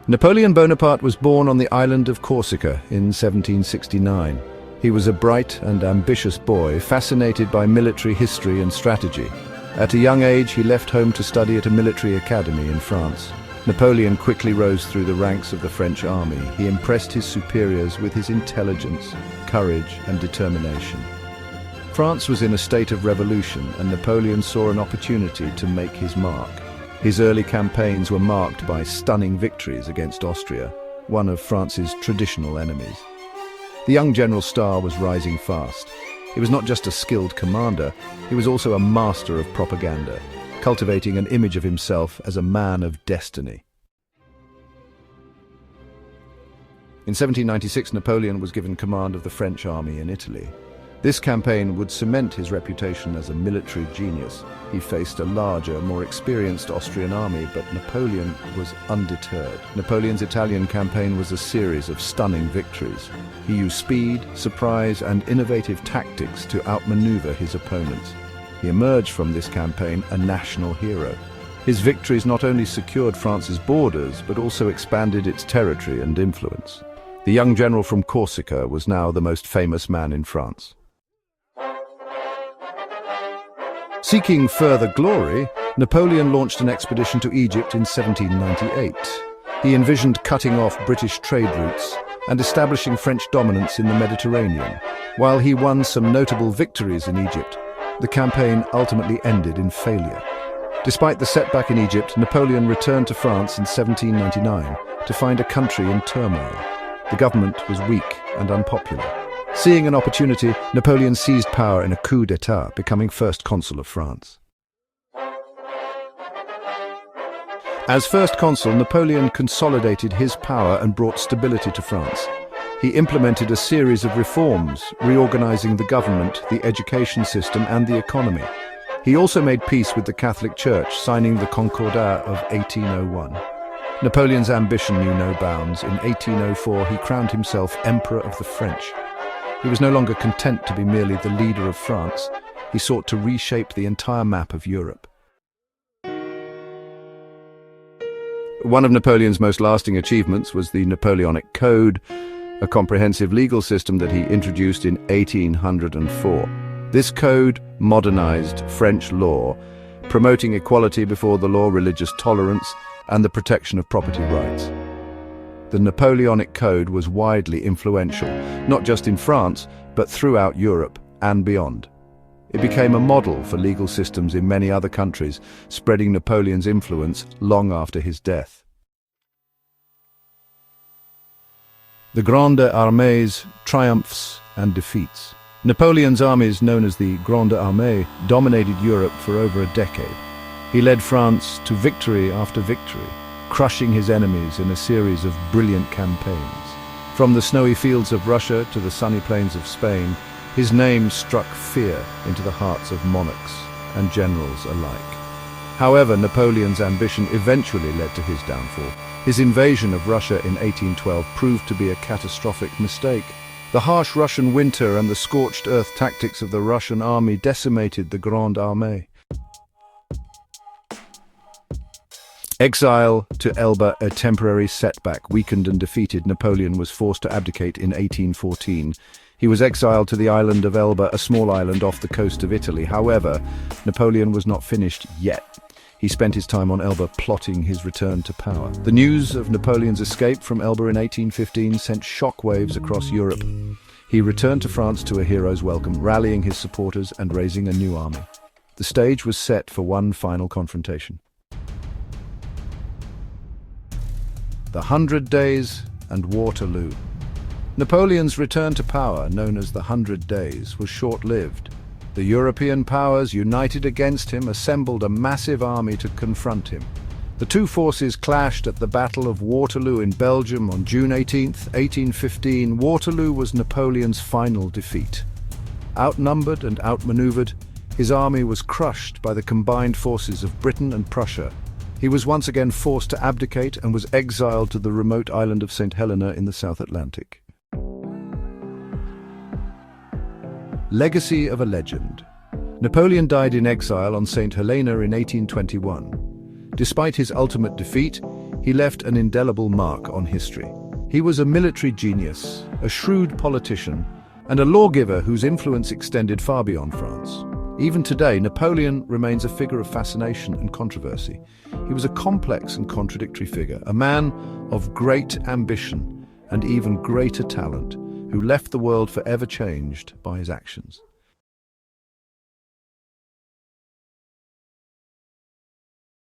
Napoleon Bonaparte was born on the island of Corsica in 1769. He was a bright and ambitious boy, fascinated by military history and strategy. At a young age, he left home to study at a military academy in France. Napoleon quickly rose through the ranks of the French army. He impressed his superiors with his intelligence, courage, and determination. France was in a state of revolution, and Napoleon saw an opportunity to make his mark. His early campaigns were marked by stunning victories against Austria, one of France's traditional enemies. The young general's star was rising fast. He was not just a skilled commander, he was also a master of propaganda, cultivating an image of himself as a man of destiny. In 1796, Napoleon was given command of the French army in Italy. This campaign would cement his reputation as a military genius. He faced a larger, more experienced Austrian army, but Napoleon was undeterred. Napoleon's Italian campaign was a series of stunning victories. He used speed, surprise, and innovative tactics to outmaneuver his opponents. He emerged from this campaign a national hero. His victories not only secured France's borders, but also expanded its territory and influence. The young general from Corsica was now the most famous man in France. Seeking further glory, Napoleon launched an expedition to Egypt in 1798. He envisioned cutting off British trade routes and establishing French dominance in the Mediterranean. While he won some notable victories in Egypt, the campaign ultimately ended in failure. Despite the setback in Egypt, Napoleon returned to France in 1799 to find a country in turmoil. The government was weak and unpopular. Seeing an opportunity, Napoleon seized power in a coup d'état, becoming first consul of France. As first consul, Napoleon consolidated his power and brought stability to France. He implemented a series of reforms, reorganizing the government, the education system, and the economy. He also made peace with the Catholic Church, signing the Concordat of 1801. Napoleon's ambition knew no bounds. In 1804, he crowned himself Emperor of the French. He was no longer content to be merely the leader of France. He sought to reshape the entire map of Europe. One of Napoleon's most lasting achievements was the Napoleonic Code, a comprehensive legal system that he introduced in 1804. This code modernized French law, promoting equality before the law, religious tolerance, and the protection of property rights. The Napoleonic Code was widely influential, not just in France, but throughout Europe and beyond. It became a model for legal systems in many other countries, spreading Napoleon's influence long after his death. The Grande Armée's triumphs and defeats. Napoleon's armies, known as the Grande Armée, dominated Europe for over a decade. He led France to victory after victory, crushing his enemies in a series of brilliant campaigns. From the snowy fields of Russia to the sunny plains of Spain, his name struck fear into the hearts of monarchs and generals alike. However, Napoleon's ambition eventually led to his downfall. His invasion of Russia in 1812 proved to be a catastrophic mistake. The harsh Russian winter and the scorched earth tactics of the Russian army decimated the Grande Armée. Exile to Elba, a temporary setback. Weakened and defeated, Napoleon was forced to abdicate in 1814. He was exiled to the island of Elba, a small island off the coast of Italy. However, Napoleon was not finished yet. He spent his time on Elba plotting his return to power. The news of Napoleon's escape from Elba in 1815 sent shockwaves across Europe. He returned to France to a hero's welcome, rallying his supporters and raising a new army. The stage was set for one final confrontation. The 100 Days and Waterloo. Napoleon's return to power, known as the 100 Days, was short-lived. The European powers, united against him, assembled a massive army to confront him. The two forces clashed at the Battle of Waterloo in Belgium on June 18, 1815. Waterloo was Napoleon's final defeat. Outnumbered and outmaneuvered, his army was crushed by the combined forces of Britain and Prussia. He was once again forced to abdicate and was exiled to the remote island of St. Helena in the South Atlantic. Legacy of a legend. Napoleon died in exile on St. Helena in 1821. Despite his ultimate defeat, he left an indelible mark on history. He was a military genius, a shrewd politician, and a lawgiver whose influence extended far beyond France. Even today, Napoleon remains a figure of fascination and controversy. He was a complex and contradictory figure, a man of great ambition and even greater talent, who left the world forever changed by his actions.